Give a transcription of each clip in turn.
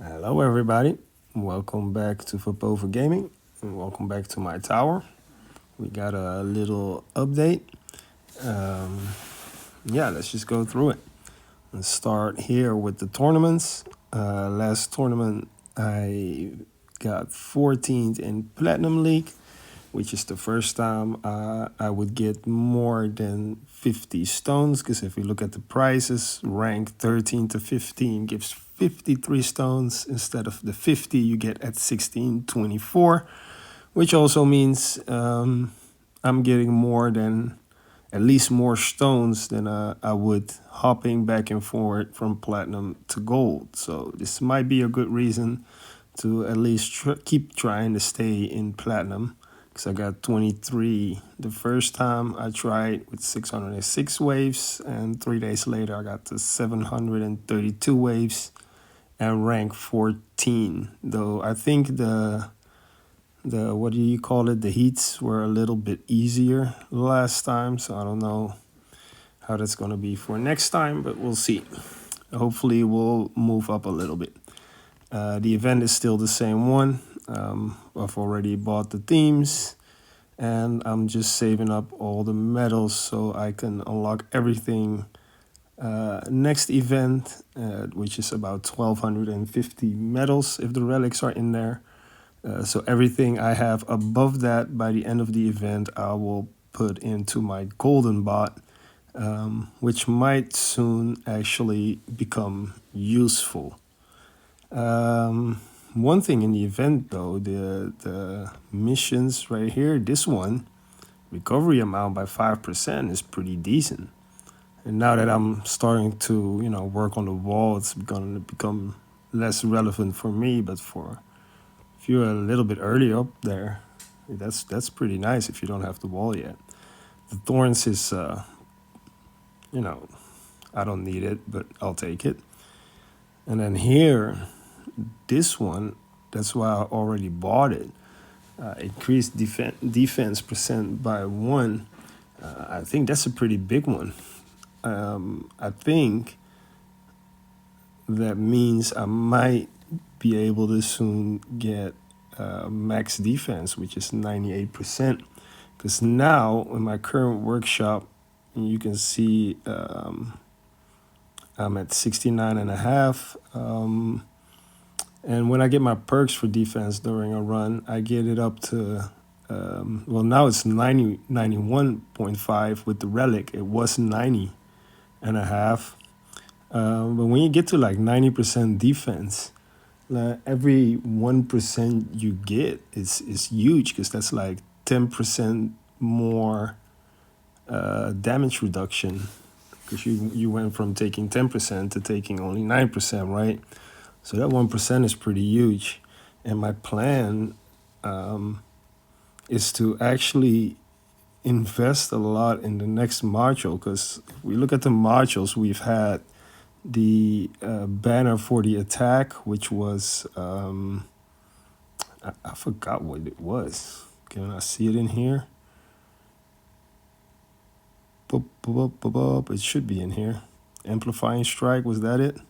Hello, everybody. Welcome back to Football for Gaming, and welcome back to my tower. We got a little update. Um, yeah, let's just go through it. Let's start here with the tournaments. Last tournament, I got 14th in Platinum League, which is the first time I would get more than 50 stones. Because if we look at the prices, rank 13 to 15 gives 53 stones instead of the 50 you get at 1624, which also means I'm getting more than at least more stones than I would hopping back and forward from platinum to gold. So this might be a good reason to at least keep trying to stay in platinum, because I got 23 the first time I tried with 606 waves, and 3 days later I got to 732 waves and rank 14. Though I think the what do you call it, the heats were a little bit easier last time, so I don't know how that's going to be for next time, but we'll see. Hopefully we'll move up a little bit. The event is still the same one. I've already bought the themes, and I'm just saving up all the medals so I can unlock everything next event, which is about 1250 medals if the relics are in there. So everything I have above that by the end of the event, I will put into my golden bot, which might soon actually become useful. One thing in the event though, the missions right here, this one, recovery amount by 5% is pretty decent. And now that I'm starting to, work on the wall, it's going to become less relevant for me, but for if you're a little bit early up there, that's pretty nice if you don't have the wall yet. The thorns is, I don't need it, but I'll take it. And then here, this one, that's why I already bought it. Increased defense percent by 1. I think that's a pretty big one. I think that means I might be able to soon get max defense, which is 98%. Because now in my current workshop, you can see I'm at 69 and a half. And when I get my perks for defense during a run, I get it up to, now it's 91.5 with the relic. It was 90 and a half. But when you get to like 90% defense, every 1% you get is huge, because that's like 10% more damage reduction, because you went from taking 10% to taking only 9%, right? So that 1% is pretty huge. And my plan is to actually invest a lot in the next module, because if we look at the modules, we've had the banner for the attack, which was, I forgot what it was. Can I see it in here? It should be in here. Amplifying Strike, was that it?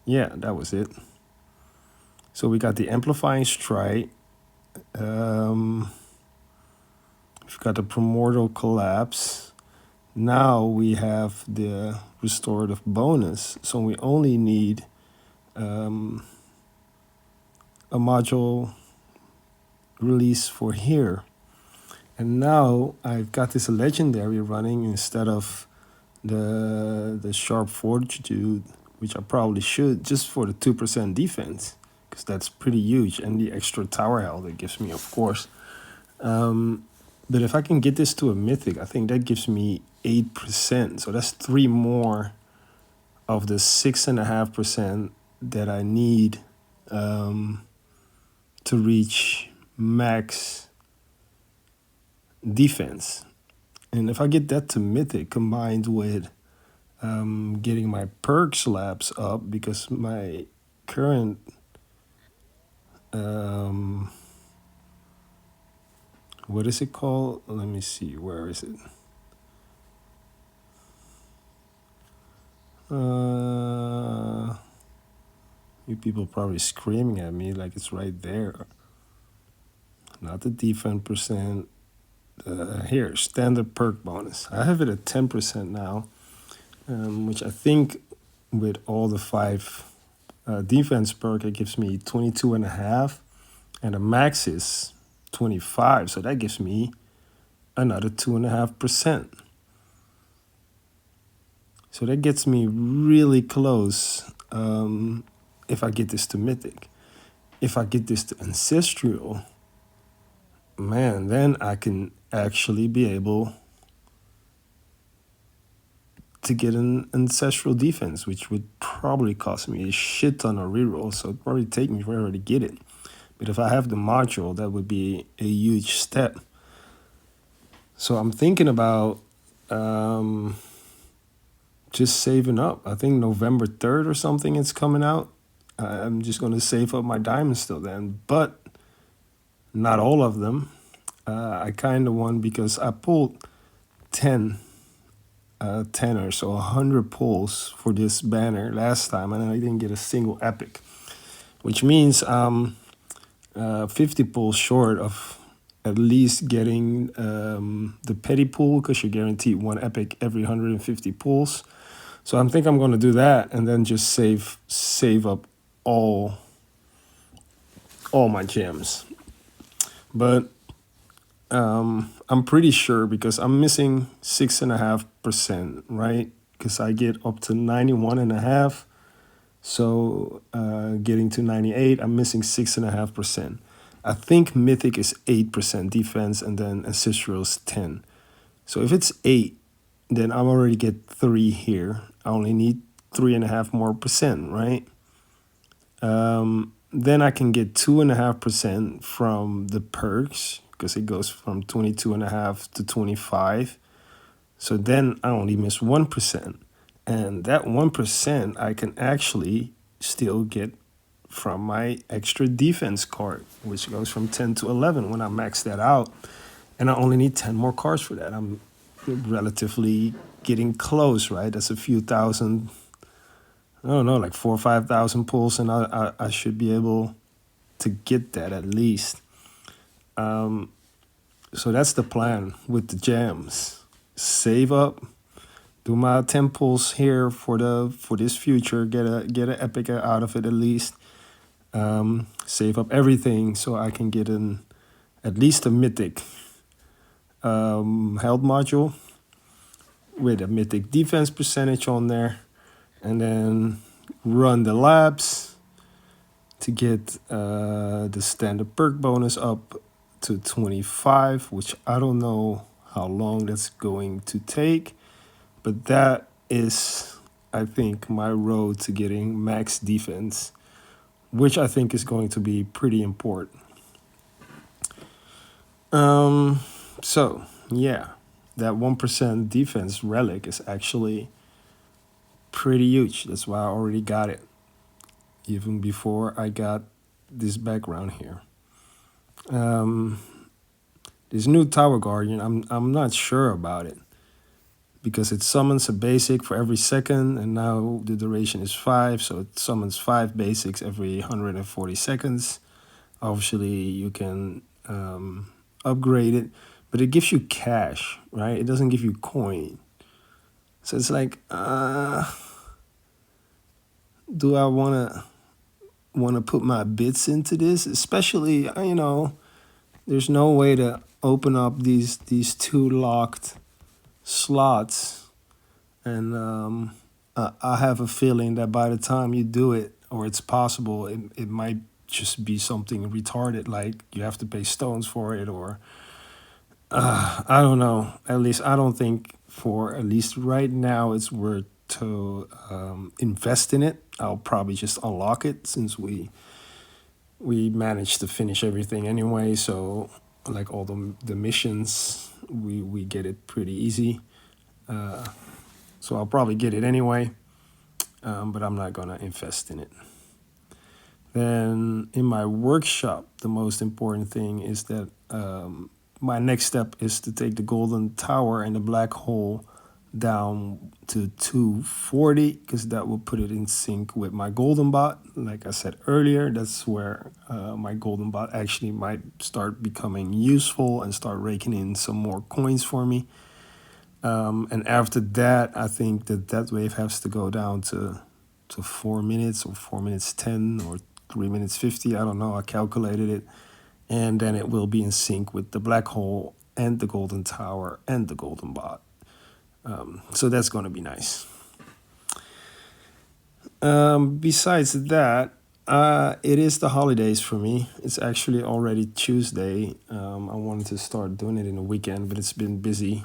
Yeah, that was it. So we got the Amplifying Strike. We've got the Primordial Collapse. Now we have the Restorative Bonus. So we only need a module release for here. And now I've got this legendary running instead of the Sharp Fortitude, which I probably should, just for the 2% defense, because that's pretty huge, and the extra tower health it gives me, of course. But if I can get this to a mythic, I think that gives me 8%. So that's 3 more of the 6.5% that I need to reach max defense. And if I get that to mythic combined with getting my perk slabs up, because my current what is it called? Let me see, where is it? You people probably screaming at me like it's right there. Not the defense percent. Here, standard perk bonus. I have it at 10% now, which I think with all the 5 defense perk, it gives me 22.5, and the max is 25. So that gives me another 2.5%. So that gets me really close if I get this to Mythic. If I get this to Ancestral, man, then I can actually be able to get an Ancestral defense, which would probably cost me a shit ton of reroll, so it'd probably take me forever to get it. But if I have the module, that would be a huge step. So I'm thinking about just saving up. I think November 3rd or something it's coming out. I'm just going to save up my diamonds till then, but not all of them. I kind of won because I pulled 10 or so 100 pulls for this banner last time, and I didn't get a single epic, which means I'm 50 pulls short of at least getting the petty pool, because you're guaranteed 1 epic every 150 pulls. So I think I'm going to do that and then just save up all my gems. But I'm pretty sure, because I'm missing 6.5%, right? Because I get up to 91.5. So getting to 98, I'm missing 6.5%. I think Mythic is 8% defense, and then Ancestral is 10. So if it's 8, then I already get 3 here. I only need 3.5 more percent, right? Then I can get 2.5% from the perks, because it goes from 22.5 to 25. So then I only miss 1%. And that 1% I can actually still get from my extra defense card, which goes from 10 to 11 when I max that out. And I only need 10 more cards for that. I'm relatively getting close, right? That's a few thousand, I don't know, like 4,000 or 5,000 pulls, and I should be able to get that at least. So that's the plan with the gems. Save up, do my 10 pulls here for this future, get an epic out of it at least. Save up everything so I can get at least a mythic health module with a mythic defense percentage on there, and then run the labs to get the standard perk bonus up to 25, which I don't know how long that's going to take, but that is, I think, my road to getting max defense, which I think is going to be pretty important. So yeah, that 1% defense relic is actually pretty huge. That's why I already got it, even before I got this background here. This new Tower Guardian, I'm not sure about it, because it summons a basic for every second, and now the duration is 5, so it summons 5 basics every 140 seconds. Obviously, you can upgrade it, but it gives you cash, right? It doesn't give you coin. So it's like, do I wanna put my bits into this? Especially, there's no way to open up these 2 locked slots, and I have a feeling that by the time you do it, or it's possible, it might just be something retarded, like you have to pay stones for it, or I don't know. At least I don't think, for at least right now, it's worth to invest in it. I'll probably just unlock it, since we managed to finish everything anyway. So like all the missions, we get it pretty easy. So I'll probably get it anyway, but I'm not gonna invest in it. Then in my workshop, the most important thing is that my next step is to take the golden tower and the black hole down to 240 because that will put it in sync with my golden bot. Like I said earlier, that's where my golden bot actually might start becoming useful and start raking in some more coins for me. And after that, I think that wave has to go down to 4 minutes or 4 minutes 10 or 3 minutes 50. I don't know. I calculated it. And then it will be in sync with the black hole and the golden tower and the golden bot. So that's going to be nice. Besides that, it is the holidays for me. It's actually already Tuesday. I wanted to start doing it in the weekend, but it's been busy.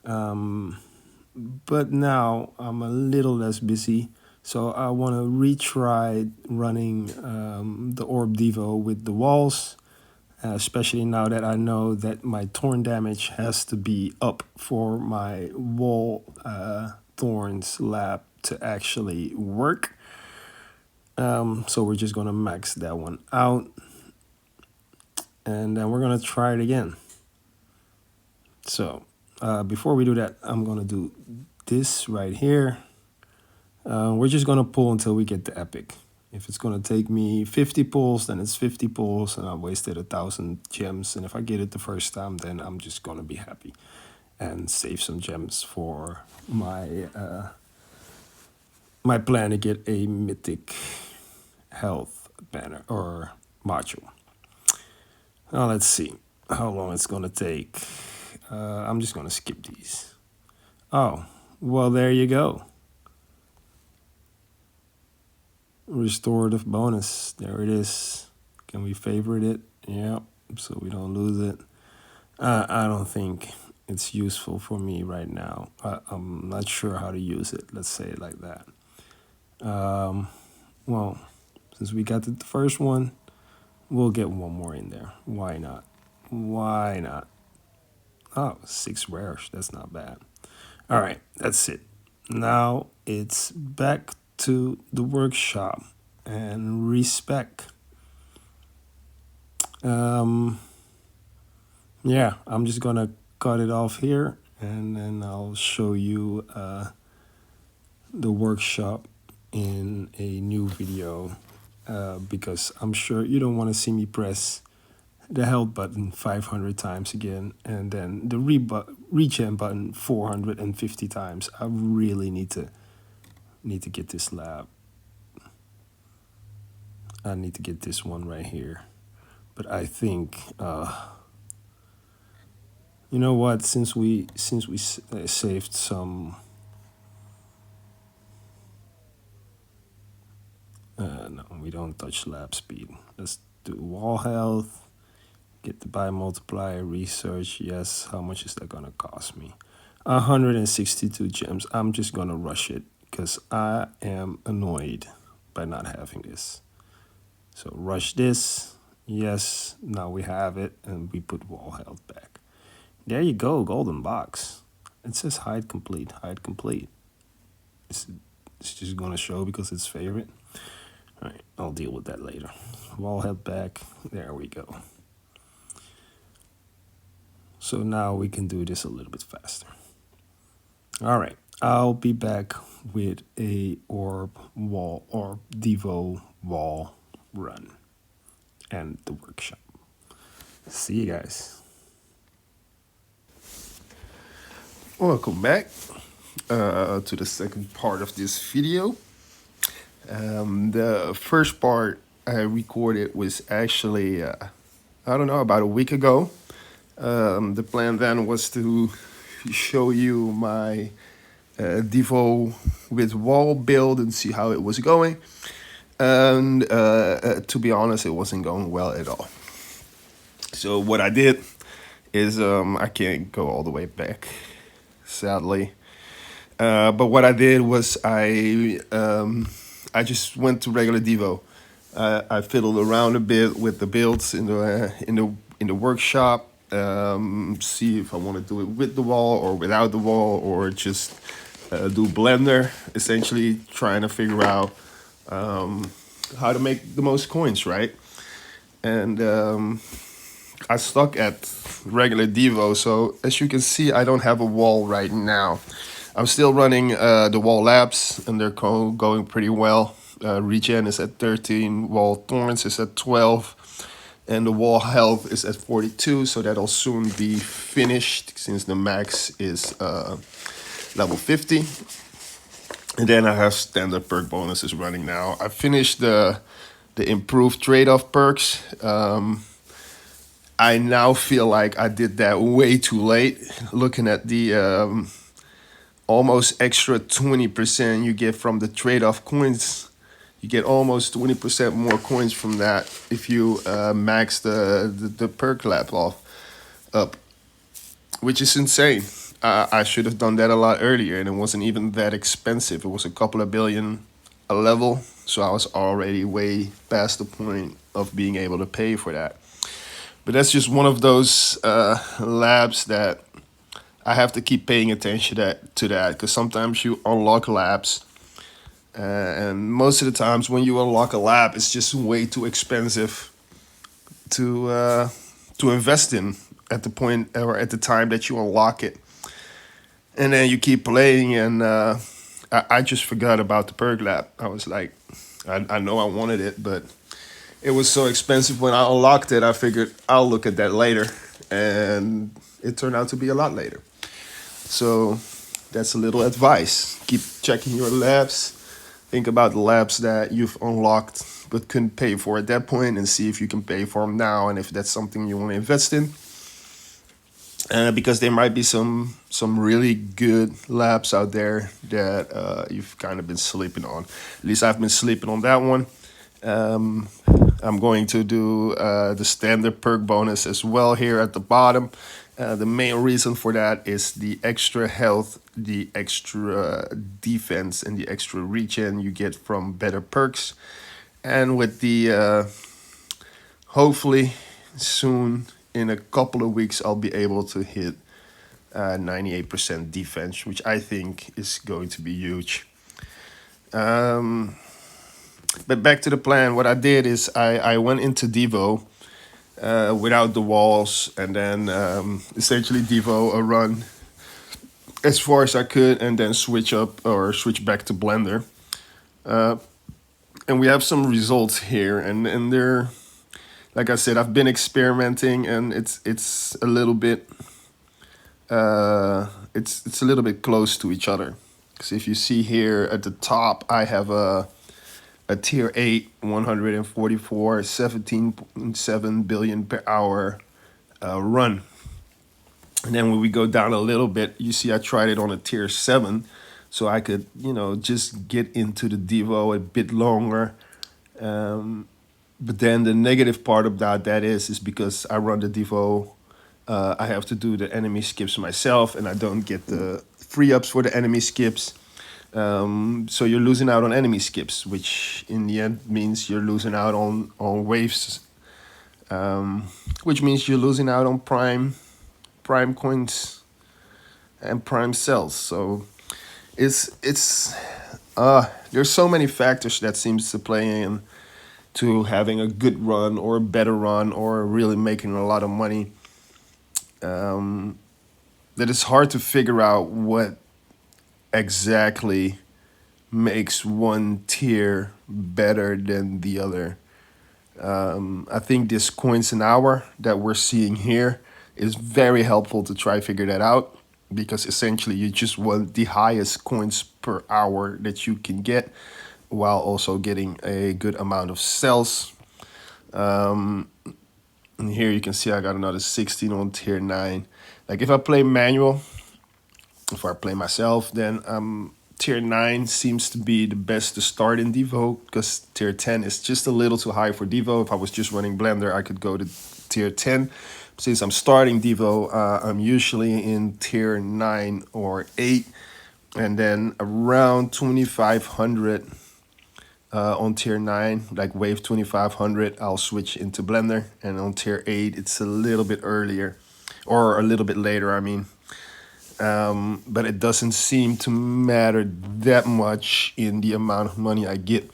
But now I'm a little less busy. So I want to retry running the Orb Devo with the walls, especially now that I know that my Thorn damage has to be up for my wall Thorns lab to actually work. So we're just going to max that one out. And then we're going to try it again. So before we do that, I'm going to do this right here. We're just going to pull until we get the epic. If it's going to take me 50 pulls, then it's 50 pulls, and I wasted 1,000 gems. And if I get it the first time, then I'm just going to be happy and save some gems for my my plan to get a mythic health banner or module. Now let's see how long it's going to take. I'm just going to skip these. Oh, well, there you go. Restorative bonus. There it is. Can we favorite it? Yeah, so we don't lose it. I don't think it's useful for me right now. I'm not sure how to use it. Let's say it like that. Well, since we got the first one, we'll get one more in there. Why not? Why not? Oh, 6 rares. That's not bad. All right, that's it. Now it's back to the workshop and respec. Yeah, I'm just gonna cut it off here and then I'll show you the workshop in a new video because I'm sure you don't want to see me press the health button 500 times again and then the regen button 450 times. I really need to get this lab. I need to get this one right here. But I think you know what, since we saved some no, we don't touch lab speed. Let's do wall health. Get the buy multiplier, research, yes. How much is that gonna cost me? 162 gems. I'm just gonna rush it because I am annoyed by not having this. So rush this, yes, now we have it, and we put wall health back. There you go, golden box. It says hide complete, hide complete. It's just gonna show because it's favorite. All right, I'll deal with that later. Wall health back, there we go. So now we can do this a little bit faster. All right, I'll be back with a orb Devo wall run and the workshop. See you guys. Welcome back to the second part of this video. The first part I recorded was actually, I don't know, about a week ago. The plan then was to show you my Devo with wall build and see how it was going. And to be honest, it wasn't going well at all. So what I did is, I can't go all the way back, sadly. But what I did was I just went to regular Devo. I fiddled around a bit with the builds in the workshop. See if I want to do it with the wall or without the wall, or just do blender, essentially trying to figure out how to make the most coins, right? And I stuck at regular Devo, so as you can see, I don't have a wall right now. I'm still running the wall labs, and they're going pretty well. Regen is at 13, wall thorns is at 12, and the wall health is at 42, so that'll soon be finished since the max is level 50. And then I have standard perk bonuses running now. I finished the improved trade-off perks. I now feel like I did that way too late. Looking at the almost extra 20% you get from the trade-off coins, you get almost 20% more coins from that if you max the perk lab off up, which is insane. I should have done that a lot earlier, and it wasn't even that expensive. It was a couple of billion a level, so I was already way past the point of being able to pay for that. But that's just one of those labs that I have to keep paying attention to that, because sometimes you unlock labs, and most of the times when you unlock a lab, it's just way too expensive to invest in at the point or at the time that you unlock it. And then you keep playing, and I just forgot about the perk lab. I was like, I know I wanted it, but it was so expensive when I unlocked it. I figured I'll look at that later, and it turned out to be a lot later. So that's a little advice. Keep checking your labs. Think about the labs that you've unlocked but couldn't pay for at that point, and see if you can pay for them now, and if that's something you want to invest in. Because there might be some really good labs out there that you've kind of been sleeping on. At least I've been sleeping on that one. I'm going to do the standard perk bonus as well here at the bottom. The main reason for that is the extra health, the extra defense, and the extra regen you get from better perks. And with the hopefully soon, in a couple of weeks, I'll be able to hit 98% defense, which I think is going to be huge. But back to the plan. What I did is I went into Devo without the walls, and then essentially Devo a run as far as I could, and then switch back to Blender. And we have some results here, and they're, like I said, I've been experimenting, and it's a little bit it's a little bit close to each other. Because if you see here at the top, I have a tier 8, 144, 17.7 billion per hour run. And then when we go down a little bit, you see I tried it on a tier 7, so I could, just get into the Devo a bit longer. But then the negative part of that is because I run the Devo, I have to do the enemy skips myself, and I don't get the free ups for the enemy skips. So you're losing out on enemy skips, which in the end means you're losing out on waves, which means you're losing out on prime coins and prime cells. So it's there's so many factors that seems to play in to having a good run or a better run or really making a lot of money. That it's hard to figure out what exactly makes one tier better than the other. I think this coins an hour that we're seeing here is very helpful to try figure that out, because essentially you just want the highest coins per hour that you can get, while also getting a good amount of cells. And here you can see I got another 16 on tier 9. Like if I play manual, if I play myself, then tier 9 seems to be the best to start in Devo, because tier 10 is just a little too high for Devo. If I was just running Blender, I could go to tier 10. Since I'm starting Devo, I'm usually in tier 9 or 8, and then around 2500 on tier 9, like wave 2500, I'll switch into Blender, and on tier 8 it's a little bit earlier, or a little bit later, I mean. But it doesn't seem to matter that much in the amount of money I get,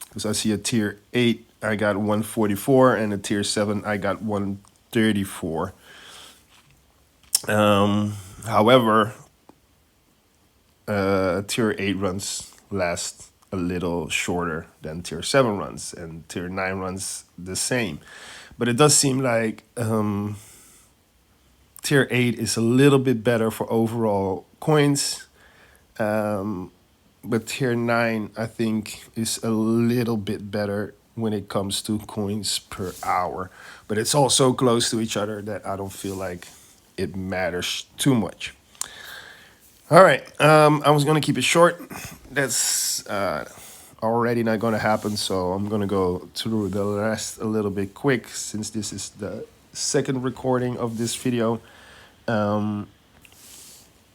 because I see a tier 8 I got 144, and a tier 7 I got 134. However, tier 8 runs last a little shorter than tier 7 runs, and tier 9 runs the same. But it does seem like tier 8 is a little bit better for overall coins. But tier 9, I think, is a little bit better when it comes to coins per hour. But it's all so close to each other that I don't feel like it matters too much. All right, I was gonna keep it short. That's already not gonna happen, so I'm gonna go through the rest a little bit quick since this is the second recording of this video.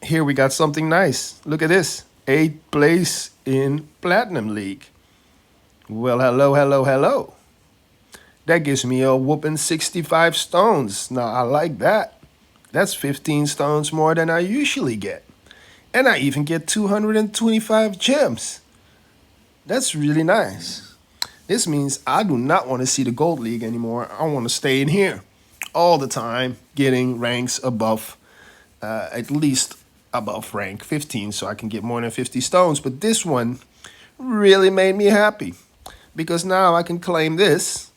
Here we got something nice. Look at this, 8th place in Platinum League. Well, hello, hello, hello. That gives me a whooping 65 stones. Now, I like that. That's 15 stones more than I usually get. And I even get 225 gems. That's really nice. This means I do not want to see the Gold League anymore. I want to stay in here all the time, getting ranks above, at least above rank 15, so I can get more than 50 stones. But this one really made me happy, because now I can claim this.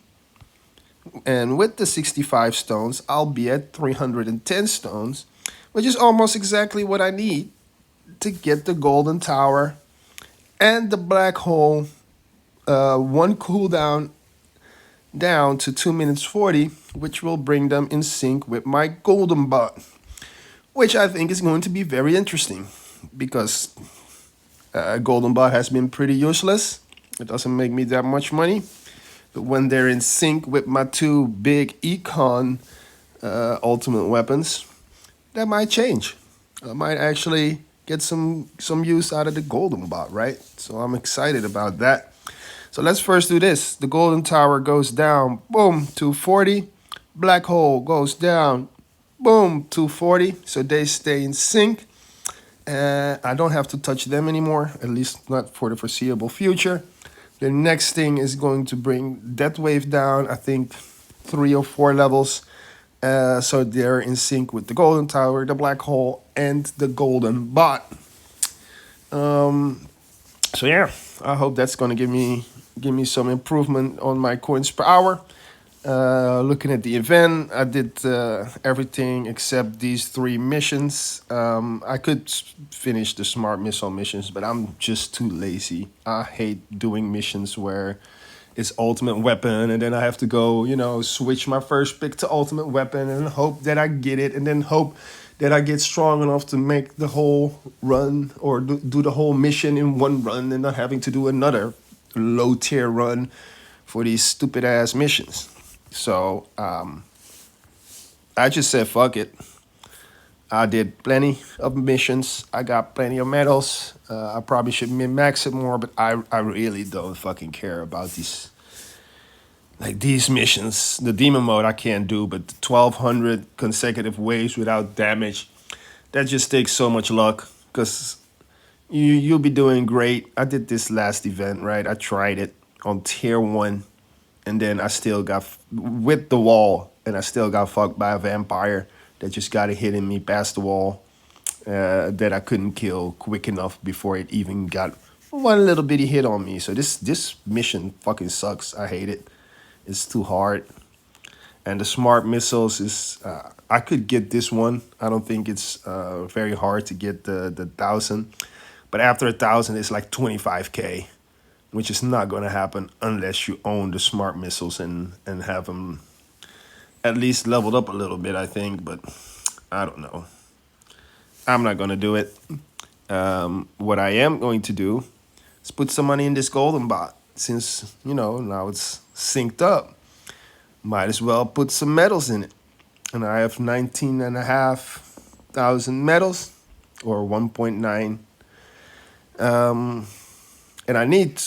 And with the 65 stones, I'll be at 310 stones, which is almost exactly what I need to get the Golden Tower and the Black Hole one cooldown down to 2 minutes 40, which will bring them in sync with my Golden Bot, which I think is going to be very interesting, because Golden Bot has been pretty useless. It doesn't make me that much money. But when they're in sync with my two big Econ ultimate weapons, that might change. I might actually get some use out of the Golden Bot, right? So I'm excited about that. So let's first do this. The Golden Tower goes down, boom, 240. Black Hole goes down, boom, 240. So they stay in sync. I don't have to touch them anymore, at least not for the foreseeable future. The next thing is going to bring Death Wave down, I think 3 or 4 levels. So they're in sync with the Golden Tower, the Black Hole, and the Golden Bot. So yeah, I hope that's going to give me some improvement on my coins per hour. Looking at the event, I did everything except these 3 missions. I could finish the smart missile missions, but I'm just too lazy. I hate doing missions where it's ultimate weapon and then I have to go, switch my first pick to ultimate weapon and hope that I get it, and then hope that I get strong enough to make the whole run or do the whole mission in one run, and not having to do another low tier run for these stupid ass missions. So I just said fuck it. I did plenty of missions. I got plenty of medals. I probably should min-max it more, but I really don't fucking care about these missions. The demon mode I can't do, but the 1200 consecutive waves without damage, that just takes so much luck, because you'll be doing great. I did this last event, right? I tried it on tier 1, and then I still got with the wall, and I still got fucked by a vampire that just got it hitting me past the wall that I couldn't kill quick enough before it even got one little bitty hit on me. So this mission fucking sucks. I hate it. It's too hard. And the smart missiles is, I could get this one. I don't think it's very hard to get the 1,000. But after 1,000, it's like 25K, which is not going to happen unless you own the smart missiles and have them at least leveled up a little bit, I think. But I don't know. I'm not going to do it. What I am going to do is put some money in this Golden Bot. Since, now it's synced up. Might as well put some medals in it. And I have 19,500 medals, or 1.9. And I need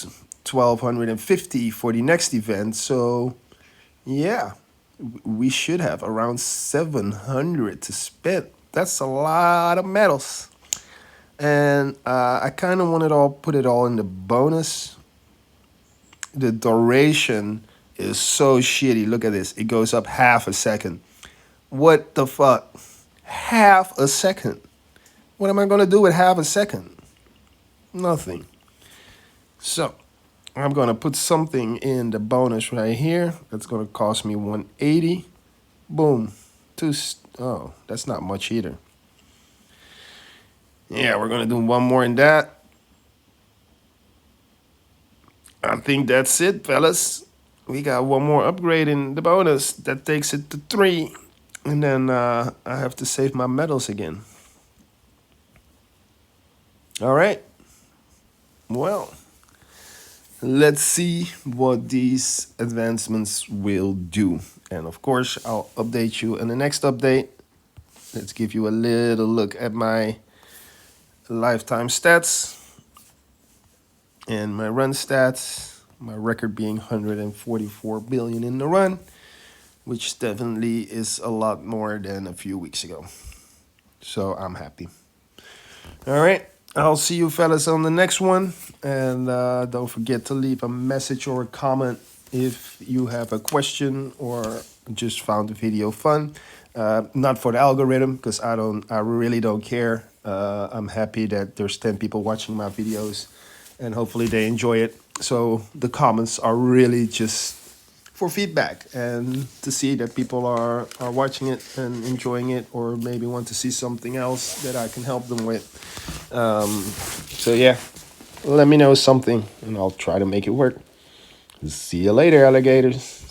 1,250 for the next event. So, yeah, we should have around 700 to spend. That's a lot of medals. And I kind of want to put it all in the bonus. The duration is so shitty. Look at this. It goes up half a second. What the fuck? Half a second. What am I going to do with half a second? Nothing. So I'm gonna put something in the bonus right here. That's gonna cost me 180. Boom. Oh, that's not much either. Yeah, we're gonna do one more in that. I think that's it, fellas. We got one more upgrade in the bonus. That takes it to 3. And then I have to save my medals again. All right. Well, let's see what these advancements will do. And of course, I'll update you in the next update. Let's give you a little look at my lifetime stats and my run stats. My record being 144 billion in the run, which definitely is a lot more than a few weeks ago. So I'm happy. All right. I'll see you fellas on the next one. And don't forget to leave a message or a comment if you have a question or just found the video fun. Not for the algorithm, because I really don't care. I'm happy that there's 10 people watching my videos and hopefully they enjoy it. So the comments are really just for feedback and to see that people are watching it and enjoying it, or maybe want to see something else that I can help them with. So yeah, let me know something and I'll try to make it work. See you later, alligators.